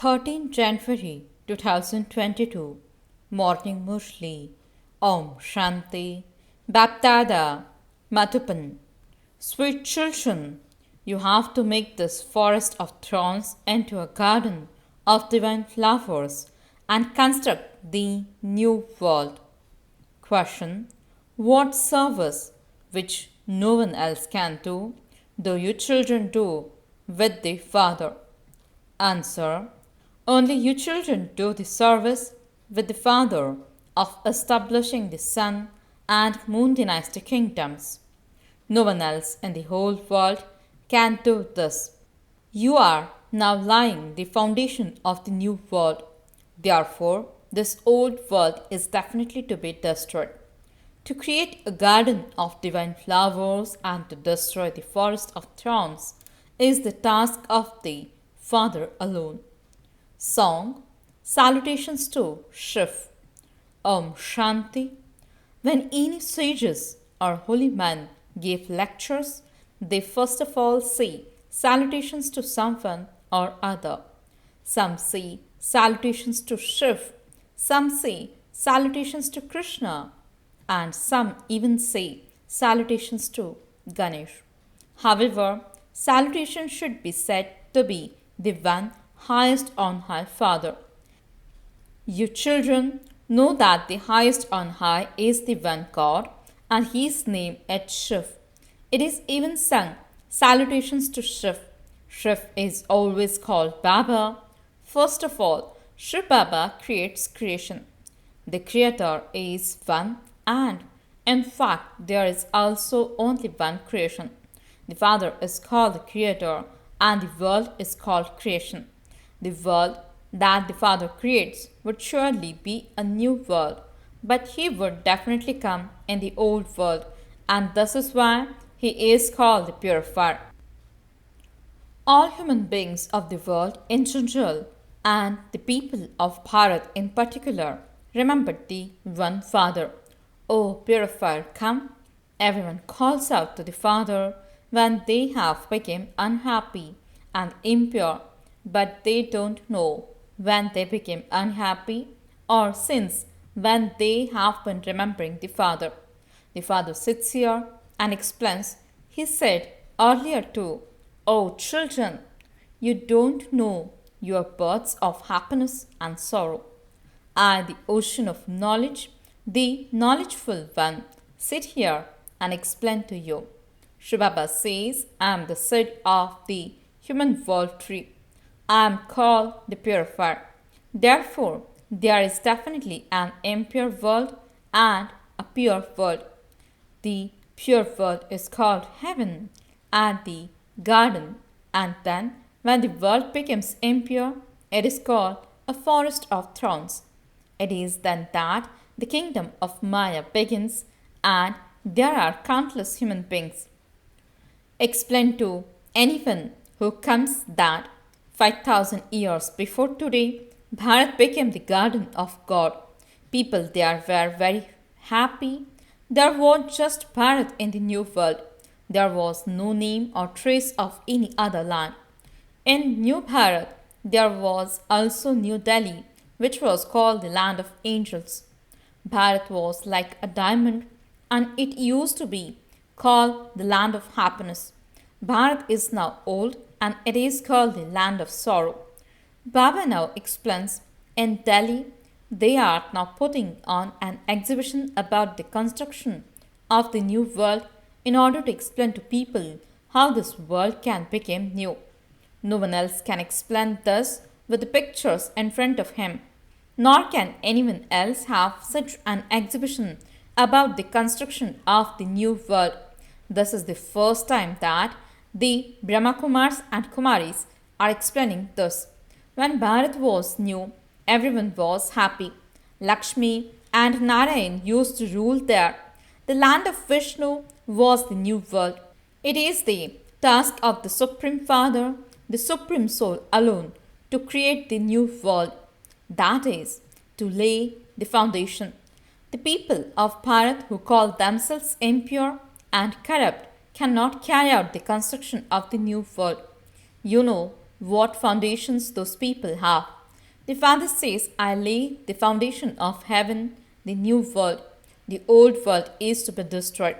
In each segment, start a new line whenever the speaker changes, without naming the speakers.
13 January 2022 Morning Murli Om Shanti BapDada Mathupan. Sweet children, you have to make this forest of thorns into a garden of divine flowers and construct the new world. Question: what service which no one else can do, do you children do with the Father? Answer: only you children do the service with the Father of establishing the sun and moon dynasty kingdoms. No one else in the whole world can do this. You are now laying the foundation of the new world. Therefore, this old world is definitely to be destroyed. To create a garden of divine flowers and to destroy the forest of thorns is the task of the Father alone. Song: Salutations to Shiv. Om Shanti. When any sages or holy men give lectures, they first of all say salutations to someone or other. Some say salutations to Shiv, some say salutations to Krishna, and some even say salutations to Ganesh. However, salutation should be said to be the one highest on high Father. You children know that the highest on high is the one God, and his name is Shiv. It is even sung salutations to Shiv. Shiv is always called Baba. First of all, shivbaba creates creation. The creator is one, and in fact there is also only one creation. The Father is called the creator and the world is called creation. The world that the Father creates would surely be a new world, but he would definitely come in the old world, and this is why he is called the purifier. All human beings of the world in general and the people of Bharat in particular remembered the one Father. O purifier, come! Everyone calls out to the Father when they have become unhappy and impure, but they don't know when they became unhappy or since when they have been remembering the Father. The Father sits here and explains. He said earlier too, O children, you don't know your births of happiness and sorrow. I, the ocean of knowledge, the knowledgeful one, sit here and explain to you. Shivbaba says, I am the seed of the human world tree. I am called the purifier. Therefore, there is definitely an impure world and a pure world. The pure world is called heaven and the garden, and then when the world becomes impure, it is called a forest of thorns. It is then that the kingdom of Maya begins, and there are countless human beings. Explain to anyone who comes that 5,000 years before today, Bharat became the garden of God. People there were very happy. There was just Bharat in the new world. There was no name or trace of any other land. In New Bharat, there was also New Delhi, which was called the land of angels. Bharat was like a diamond, and it used to be called the land of happiness. Bharat is now old, and it is called the land of sorrow. Baba now explains, in Delhi, they are now putting on an exhibition about the construction of the new world in order to explain to people how this world can become new. No one else can explain this with the pictures in front of him, nor can anyone else have such an exhibition about the construction of the new world. This is the first time that the Brahma Kumaris and Kumaris are explaining this. When Bharat was new, everyone was happy. Lakshmi and Narayan used to rule there. The land of Vishnu was the new world. It is the task of the Supreme Father, the Supreme Soul alone, to create the new world. That is, to lay the foundation. The people of Bharat who call themselves impure and corrupt cannot carry out the construction of the new world. You know what foundations those people have. The Father says, I lay the foundation of heaven, the new world. The old world is to be destroyed.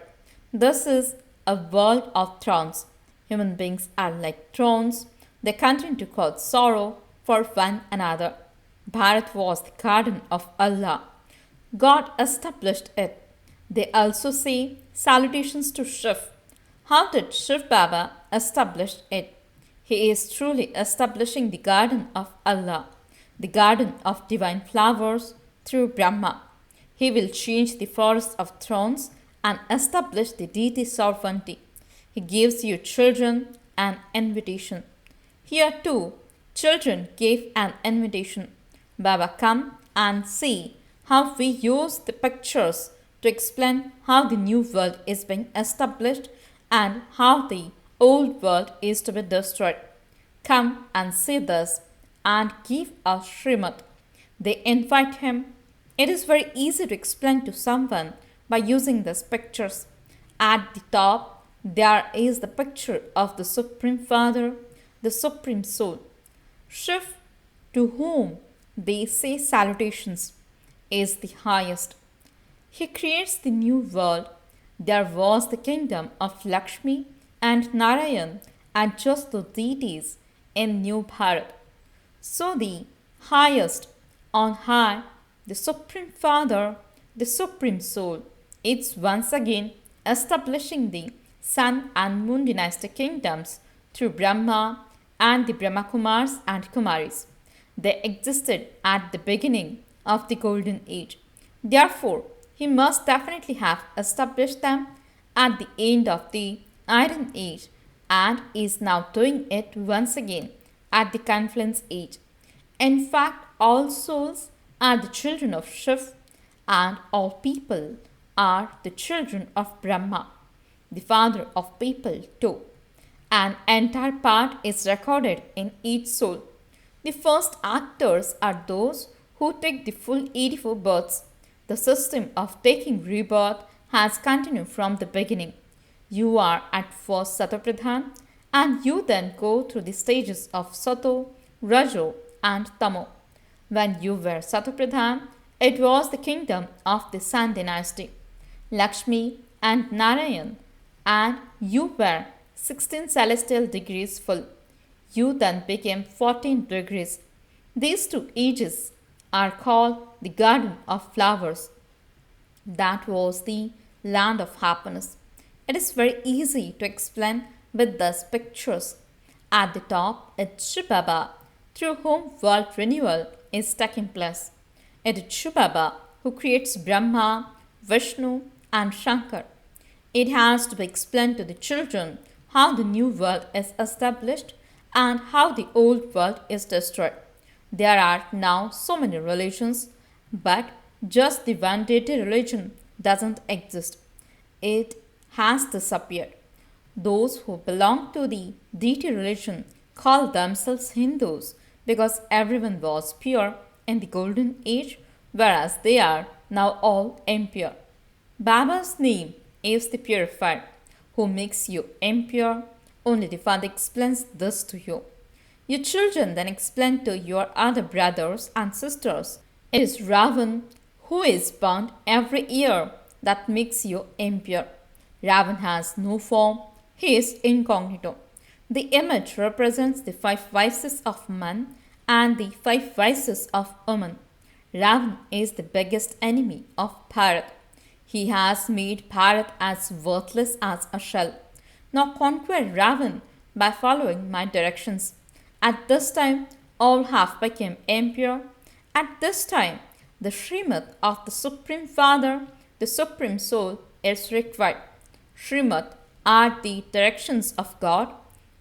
This is a world of thrones. Human beings are like thrones. They continue to cause sorrow for one another. Bharat was the garden of Allah. God established it. They also say salutations to Shiv. How did shivbaba establish it? He is truly establishing the garden of Allah, the garden of divine flowers through Brahma. He will change the forest of thrones and establish the deity sovereignty. He gives you children an invitation. Here too, children gave an invitation. Baba, come and see how we use the pictures to explain how the new world is being established and how the old world is to be destroyed. Come and see this and give a Srimad. They invite him. It is very easy to explain to someone by using these pictures. At the top, there is the picture of the Supreme Father, the Supreme Soul. Shiv, to whom they say salutations, is the highest. He creates the new world. There was the kingdom of Lakshmi and Narayan and just the deities in New Bharat. So the highest on high, the Supreme Father, the Supreme Soul, is once again establishing the Sun and Moon dynastic kingdoms through Brahma and the Brahma Kumaris and Kumaris. They existed at the beginning of the Golden Age. Therefore, he must definitely have established them at the end of the Iron Age and is now doing it once again at the Confluence Age. In fact, all souls are the children of Shiv and all people are the children of Brahma, the father of people too. An entire part is recorded in each soul. The first actors are those who take the full 84 births. The system of taking rebirth has continued from the beginning. You are at first Satopradhan and you then go through the stages of Sato, Rajo and Tamo. When you were Satopradhan, it was the kingdom of the Sun dynasty, Lakshmi and Narayan, and you were 16 celestial degrees full. You then became 14 degrees. These two ages are called the Garden of Flowers. That was the land of happiness. It is very easy to explain with these pictures. At the top, it's Shivbaba, through whom world renewal is taking place. It is Shivbaba who creates Brahma, Vishnu, and Shankar. It has to be explained to the children how the new world is established and how the old world is destroyed. There are now so many religions, but just the one deity religion doesn't exist. It has disappeared. Those who belong to the deity religion call themselves Hindus because everyone was pure in the golden age, whereas they are now all impure. Baba's name is the purifier, who makes you impure. Only the Father explains this to you. Your children then explain to your other brothers and sisters. It is Ravan who is born every year that makes you impure. Ravan has no form. He is incognito. The image represents the 5 vices of man and the 5 vices of woman. Ravan is the biggest enemy of Bharat. He has made Bharat as worthless as a shell. Now conquer Ravan by following my directions. At this time, all have become impure. At this time, the Srimad of the Supreme Father, the Supreme Soul, is required. Srimad are the directions of God.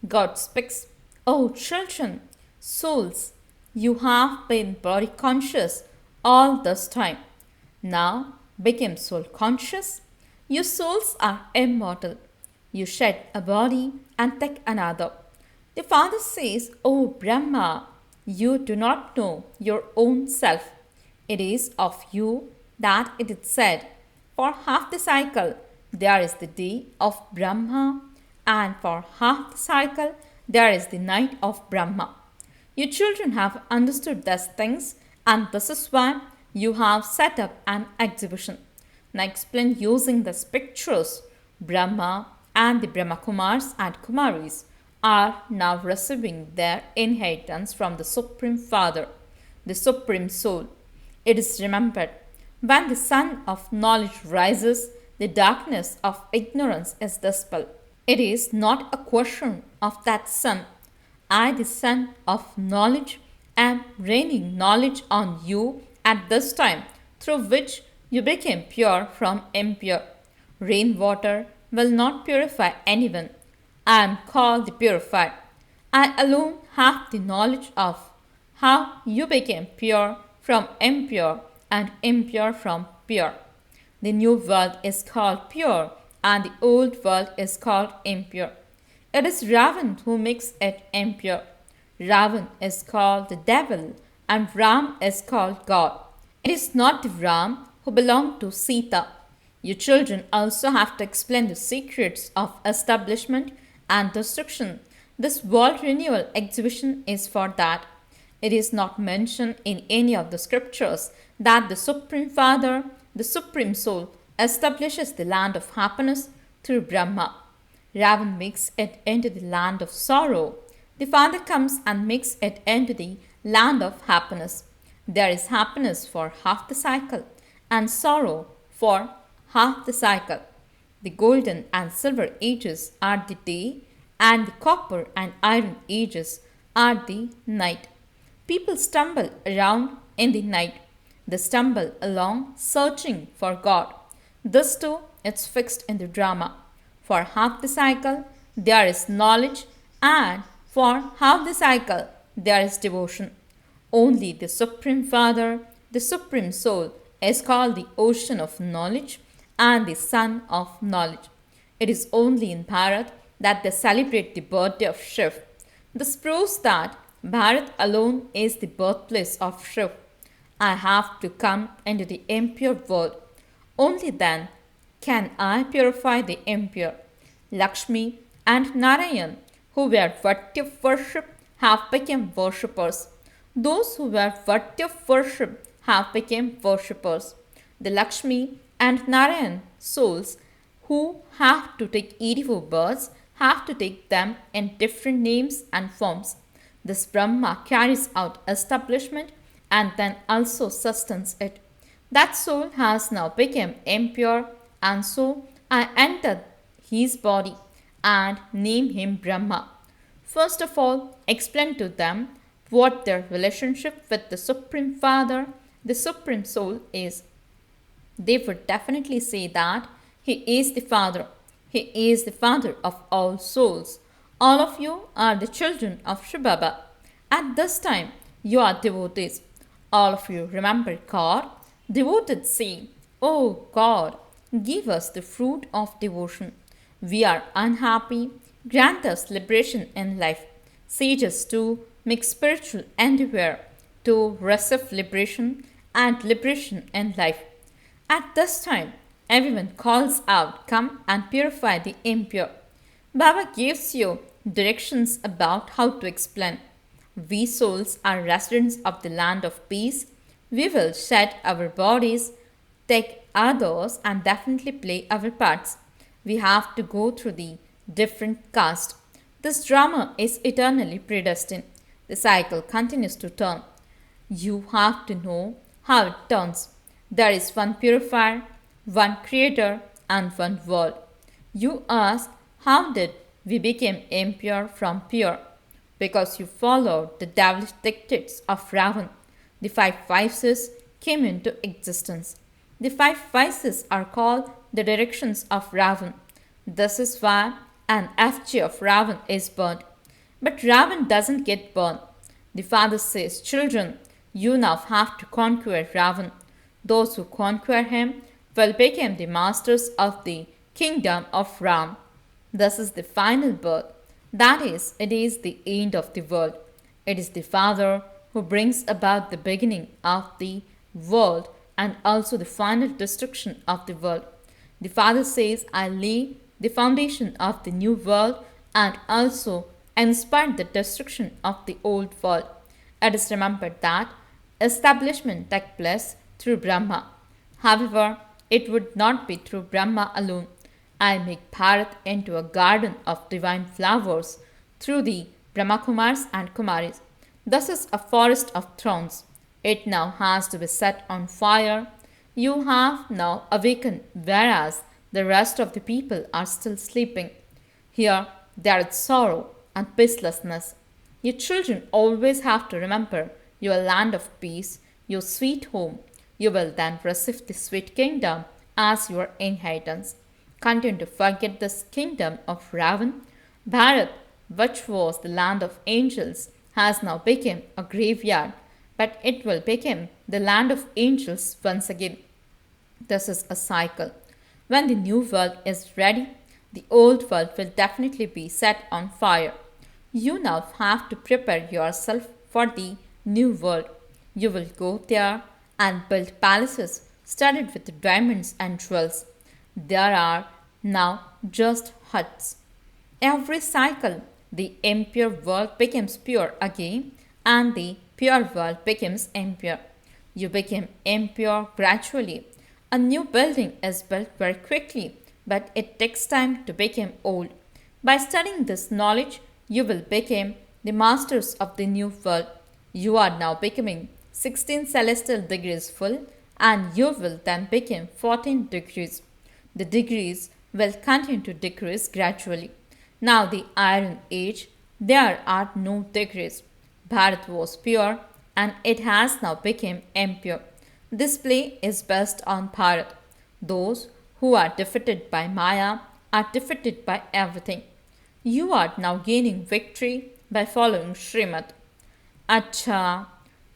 God speaks, O children, souls, you have been body conscious all this time. Now become soul conscious. Your souls are immortal. You shed a body and take another. The Father says, O Brahma, you do not know your own self. It is of you that it is said, for half the cycle there is the day of Brahma, and for half the cycle there is the night of Brahma. You children have understood these things, and this is why you have set up an exhibition. Now explain using these pictures. Brahma and the Brahma Kumaris and Kumaris are now receiving their inheritance from the Supreme Father, the Supreme Soul. It is remembered, when the sun of knowledge rises, the darkness of ignorance is dispelled. It is not a question of that sun. I, the sun of knowledge, am raining knowledge on you at this time, through which you became pure from impure. Rainwater will not purify anyone. I am called the purified. I alone have the knowledge of how you became pure from impure and impure from pure. The new world is called pure and the old world is called impure. It is Ravan who makes it impure. Ravan is called the devil and Ram is called God. It is not the Ram who belonged to Sita. You children also have to explain the secrets of establishment and destruction. This world renewal exhibition is for that. It is not mentioned in any of the scriptures that the Supreme Father, the Supreme Soul, establishes the land of happiness through Brahma. Ravan makes it into the land of sorrow. The Father comes and makes it into the land of happiness. There is happiness for half the cycle and sorrow for half the cycle. The golden and silver ages are the day, and the copper and iron ages are the night. People stumble around in the night. They stumble along searching for God. This too is fixed in the drama. For half the cycle, there is knowledge, and for half the cycle, there is devotion. Only the Supreme Father, the Supreme Soul, is called the ocean of knowledge and the sun of knowledge. It is only in Bharat that they celebrate the birthday of Shiv. This proves that Bharat alone is the birthplace of Shiv. I have to come into the impure world. Only then can I purify the impure. Lakshmi and Narayan, who were worthy of worship, have become worshippers. Those who were worthy of worship have become worshippers. The Lakshmi and Narayan souls who have to take edible births have to take them in different names and forms. This Brahma carries out establishment and then also sustains it. That soul has now become impure, and so I enter his body and name him Brahma. First of all, explain to them what their relationship with the Supreme Father, the Supreme Soul is. They would definitely say that he is the Father. He is the Father of all souls. All of you are the children of shivbaba. At this time, you are devotees. All of you remember God. Devoted say, "O God, give us the fruit of devotion. We are unhappy. Grant us liberation in life." Sages too make spiritual endeavor to receive liberation and liberation in life. At this time, everyone calls out, "Come and purify the impure." Baba gives you directions about how to explain. We souls are residents of the land of peace. We will shed our bodies, take others, and definitely play our parts. We have to go through the different castes. This drama is eternally predestined. The cycle continues to turn. You have to know how it turns. There is one purifier, one creator, and one world. You ask, how did we become impure from pure? Because you followed the devilish dictates of Ravan. The five vices came into existence. The five vices are called the directions of Ravan. This is why an effigy of Ravan is burnt. But Ravan doesn't get burned. The father says, "Children, you now have to conquer Ravan. Those who conquer him will become the masters of the kingdom of Ram." This is the final birth. That is, it is the end of the world. It is the Father who brings about the beginning of the world and also the final destruction of the world. The Father says, "I lay the foundation of the new world and also inspired the destruction of the old world. It is remembered that establishment took place through Brahma. However, it would not be through Brahma alone. I make Bharat into a garden of divine flowers through the Brahma Kumaris and Kumaris. This is a forest of thorns. It now has to be set on fire. You have now awakened, whereas the rest of the people are still sleeping. Here there is sorrow and peacelessness. Your children always have to remember your land of peace, your sweet home. You will then receive the sweet kingdom as your inheritance. Continue to forget this kingdom of Ravan. Bharat, which was the land of angels, has now become a graveyard, but it will become the land of angels once again. This is a cycle. When the new world is ready, the old world will definitely be set on fire. You now have to prepare yourself for the new world. You will go there and build palaces studded with diamonds and jewels. There are now just huts. Every cycle, the impure world becomes pure again, and the pure world becomes impure. You become impure gradually. A new building is built very quickly, but it takes time to become old. By studying this knowledge, you will become the masters of the new world. You are now becoming 16 celestial degrees full, and you will then become 14 degrees. The degrees will continue to decrease gradually. Now the Iron Age, there are no degrees. Bharat was pure and it has now become impure. This play is based on Bharat. Those who are defeated by Maya are defeated by everything. You are now gaining victory by following Srimad. Acha,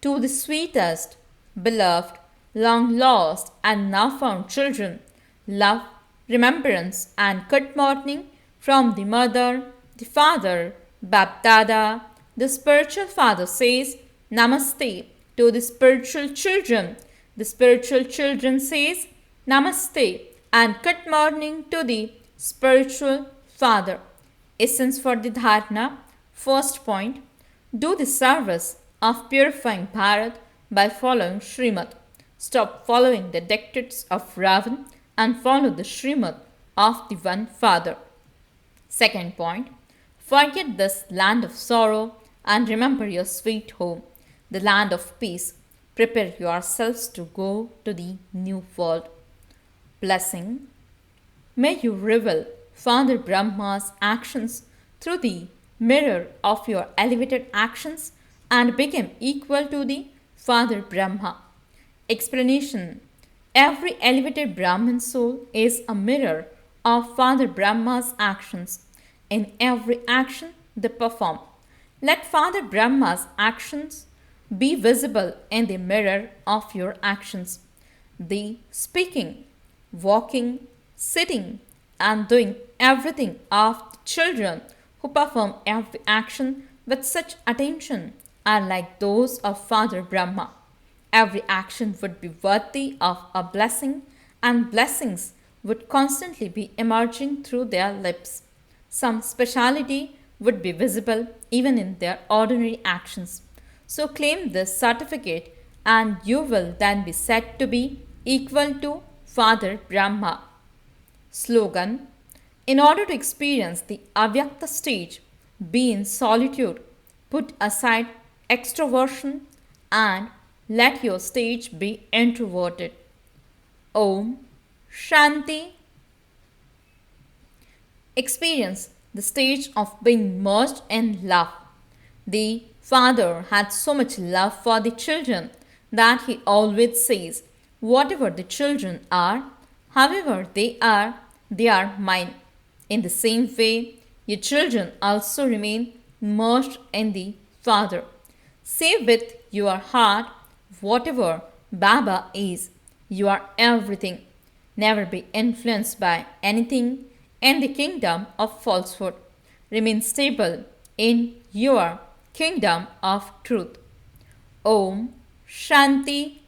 to the sweetest, beloved, long lost and now found children, love, remembrance and good morning from the mother, the father, BapDada. The spiritual father says Namaste to the spiritual children. The spiritual children says Namaste and good morning to the spiritual father. Essence for the dharana. First point, do the service of purifying Bharat by following Srimad. Stop following the dictates of Ravan and follow the Srimad of the one Father. Second point, forget this land of sorrow and remember your sweet home, the land of peace. Prepare yourselves to go to the new world. Blessing. May you reveal Father Brahma's actions through the mirror of your elevated actions and become equal to the Father Brahma. Explanation. Every elevated Brahmin soul is a mirror of Father Brahma's actions. In every action they perform. Let Father Brahma's actions be visible in the mirror of your actions. The speaking, walking, sitting, and doing everything of the children who perform every action with such attention are like those of Father Brahma. Every action would be worthy of a blessing, and blessings would constantly be emerging through their lips. Some speciality would be visible even in their ordinary actions. So claim this certificate and you will then be said to be equal to Father Brahma. Slogan. In order to experience the Avyakta stage, be in solitude, put aside extroversion and let your stage be introverted. Om Shanti. Experience the stage of being merged in love. The Father had so much love for the children that he always says, whatever the children are, however they are mine. In the same way, your children also remain merged in the Father. Say with your heart, whatever Baba is, you are everything. Never be influenced by anything in the kingdom of falsehood. Remain stable in your kingdom of truth. Om Shanti